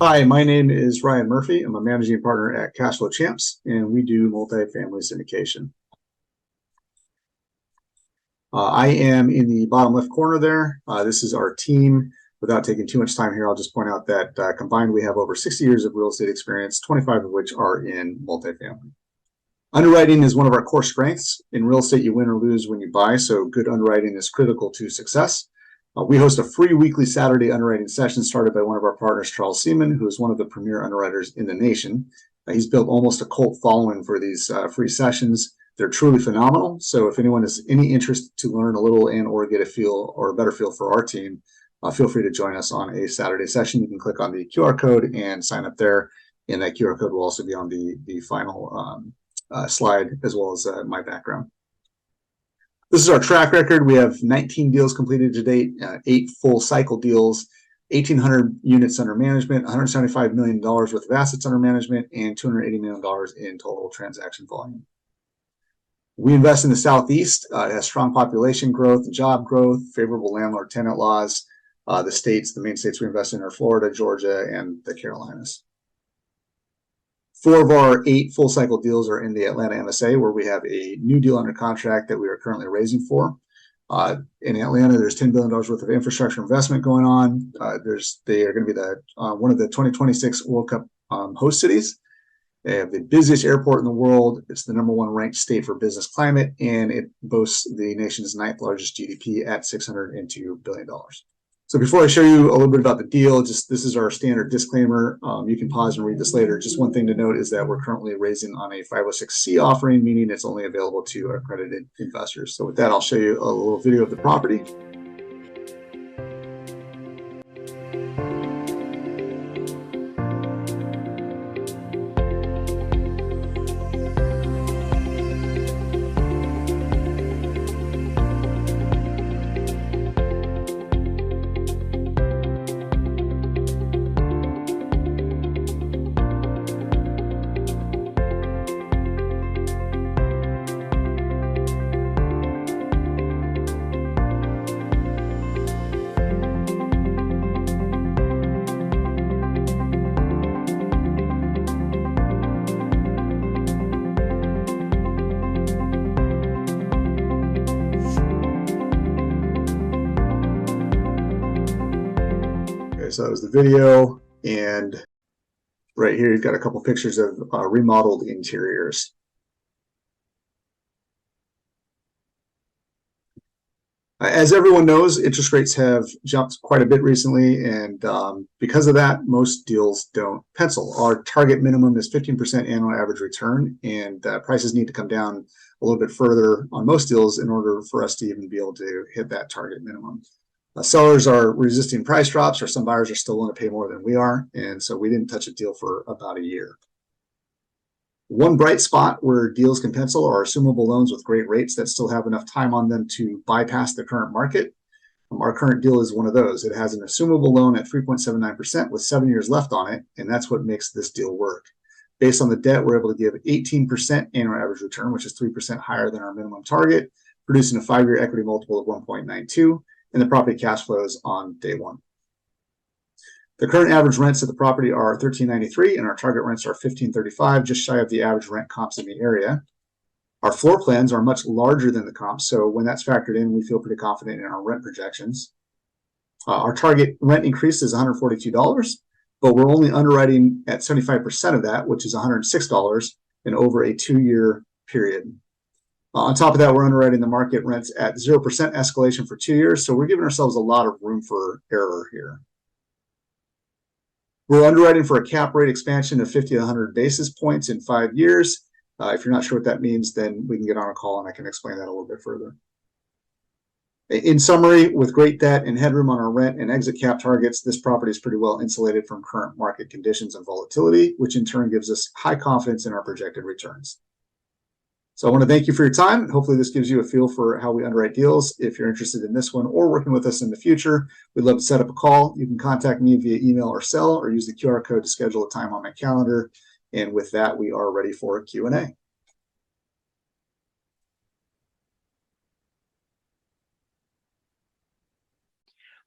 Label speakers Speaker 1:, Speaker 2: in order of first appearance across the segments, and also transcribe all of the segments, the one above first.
Speaker 1: Hi, my name is Ryan Murphy. I'm a managing partner at Cashflow Champs, and we do multifamily syndication. I am in the bottom left corner there. This is our team. Without taking too much time here, I'll just point out that combined we have over 60 years of real estate experience, 25 of which are in multifamily. Underwriting is one of our core strengths. In real estate, you win or lose when you buy, so good underwriting is critical to success. We host a free weekly Saturday underwriting session started by one of our partners, Charles Seaman, who is one of the premier underwriters in the nation. He's built almost a cult following for these free sessions. They're truly phenomenal. So if anyone has any interest to learn a little and or get a feel or a better feel for our team, feel free to join us on a Saturday session. You can click on the QR code and sign up there. And that QR code will also be on the final slide, as well as my background. This is our track record. We have 19 deals completed to date, 8 full cycle deals, 1,800 units under management, $175 million worth of assets under management, and $280 million in total transaction volume. We invest in the Southeast. It has strong population growth, job growth, favorable landlord-tenant laws. The main states we invest in are Florida, Georgia, and the Carolinas. 4 of our 8 full cycle deals are in the Atlanta MSA, where we have a new deal under contract that we are currently raising for. In Atlanta, there's $10 billion worth of infrastructure investment going on. They are going to be one of the 2026 World Cup host cities. They have the busiest airport in the world. It's the #1 ranked state for business climate, and it boasts the nation's 9th largest GDP at $602 billion. So before I show you a little bit about the deal, this is our standard disclaimer. You can pause and read this later. Just one thing to note is that we're currently raising on a 506C offering, meaning it's only available to accredited investors. So with that, I'll show you a little video of the property. So that was the video, and right here you've got a couple pictures of remodeled interiors. As everyone knows, interest rates have jumped quite a bit recently, and because of that, most deals don't pencil. Our target minimum is 15% annual average return, and prices need to come down a little bit further on most deals in order for us to even be able to hit that target minimum. Sellers are resisting price drops, or some buyers are still willing to pay more than we are, and so we didn't touch a deal for about a year. One bright spot where deals can pencil are assumable loans with great rates that still have enough time on them to bypass the current market. Our current deal is one of those. It has an assumable loan at 3.79% with 7 years left on it, and that's what makes this deal work. Based on the debt, we're able to give 18% annual average return, which is 3% higher than our minimum target, producing a 5-year equity multiple of 1.92. And the property cash flows on day one. The current average rents of the property are $13.93, and our target rents are $15.35, just shy of the average rent comps in the area. Our floor plans are much larger than the comps, so when that's factored in, we feel pretty confident in our rent projections. Our target rent increase is $142, but we're only underwriting at 75% of that, which is $106 in over a 2-year period. On top of that, we're underwriting the market rents at 0% escalation for 2 years, so we're giving ourselves a lot of room for error here. We're underwriting for a cap rate expansion of 50 to 100 basis points in 5 years. If you're not sure what that means, then we can get on a call and I can explain that a little bit further. In summary, with great debt and headroom on our rent and exit cap targets, this property is pretty well insulated from current market conditions and volatility, which in turn gives us high confidence in our projected returns. So I want to thank you for your time. Hopefully this gives you a feel for how we underwrite deals. If you're interested in this one or working with us in the future, we'd love to set up a call. You can contact me via email or cell, or use the QR code to schedule a time on my calendar. And with that, we are ready for a Q&A.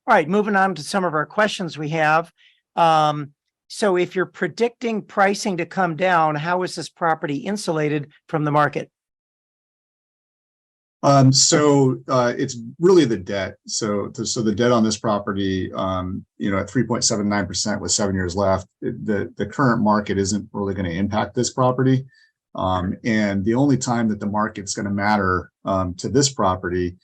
Speaker 2: All right, moving on to some of our questions we have. So if you're predicting pricing to come down, how is this property insulated from the market?
Speaker 1: It's really the debt. So the debt on this property, at 3.79% with 7 years left, the current market isn't really going to impact this property. And the only time that the market's going to matter to this property,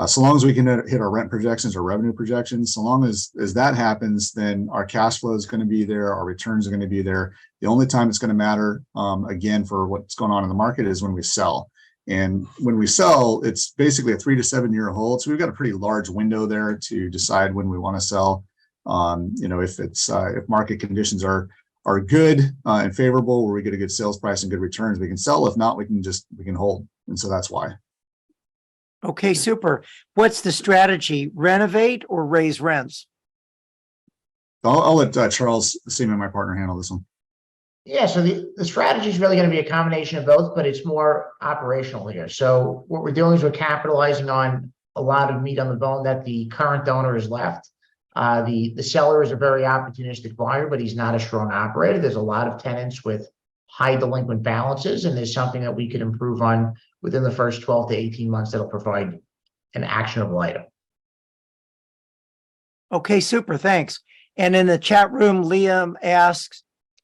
Speaker 1: so long as we can hit our rent projections or revenue projections, so long as that happens, then our cash flow is going to be there, our returns are going to be there. The only time it's going to matter, again, for what's going on in the market is when we sell. And when we sell, it's basically a 3 to 7 year hold. So we've got a pretty large window there to decide when we want to sell. If market conditions are good and favorable, where we get a good sales price and good returns, we can sell. If not, we can hold. And so that's why.
Speaker 2: Okay, super. What's the strategy? Renovate or raise rents?
Speaker 1: I'll let Charles Seaman, my partner, handle this one.
Speaker 3: Yeah, so the strategy is really going to be a combination of both, but it's more operational here. So what we're doing is we're capitalizing on a lot of meat on the bone that the current owner has left. The seller is a very opportunistic buyer, but he's not a strong operator. There's a lot of tenants with high delinquent balances, and there's something that we could improve on within the first 12 to 18 months that'll provide an actionable item.
Speaker 2: Okay, super. Thanks. And in the chat room, Liam asks,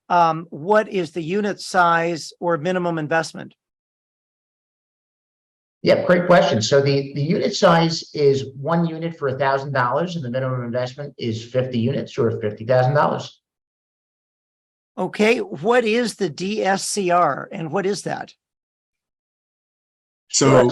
Speaker 2: what is the unit size or minimum investment?
Speaker 3: Yep, great question. So the unit size is 1 unit for $1,000, and the minimum investment is 50 units or $50,000.
Speaker 2: Okay, what is the DSCR and what is that?
Speaker 1: So,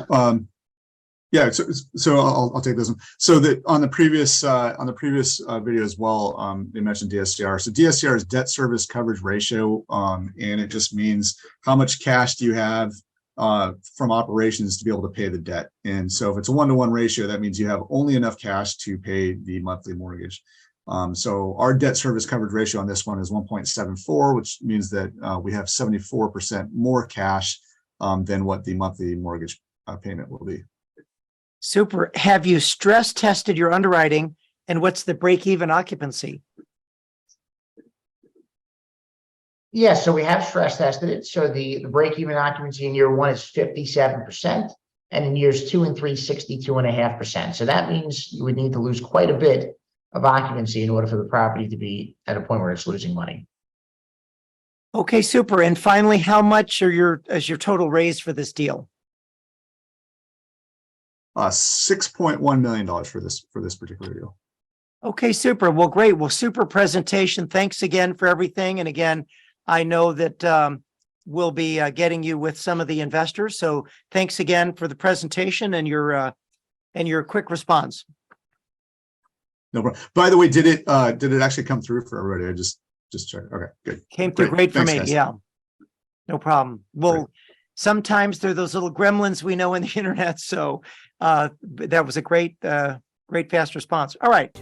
Speaker 1: so I'll take this one. So that on the previous video as well, they mentioned DSCR. So DSCR is debt service coverage ratio, and it just means how much cash do you have from operations to be able to pay the debt. And so if it's a 1-to-1 ratio, that means you have only enough cash to pay the monthly mortgage. So our debt service coverage ratio on this one is 1.74, which means that we have 74% more cash than what the monthly mortgage payment will be.
Speaker 2: Super. Have you stress tested your underwriting, and what's the break-even occupancy?
Speaker 3: Yeah, so we have stress tested it. So the break-even occupancy in year 1 is 57%, and in years 2 and 3, 62.5%. So that means you would need to lose quite a bit of occupancy in order for the property to be at a point where it's losing money.
Speaker 2: Okay, super. And finally, how much is your total raise for this deal?
Speaker 1: $6.1 million for this particular deal.
Speaker 2: Okay, super. Well, great. Well, super presentation. Thanks again for everything. And again, I know that we'll be getting you with some of the investors. So thanks again for the presentation and your quick response.
Speaker 1: No problem. By the way, did it actually come through for everybody? I just checked. Okay, good.
Speaker 2: Came through great for me.
Speaker 1: Guys.
Speaker 2: Yeah, no problem. Well, sometimes they're those little gremlins we know in the internet. So that was a great fast response. All right.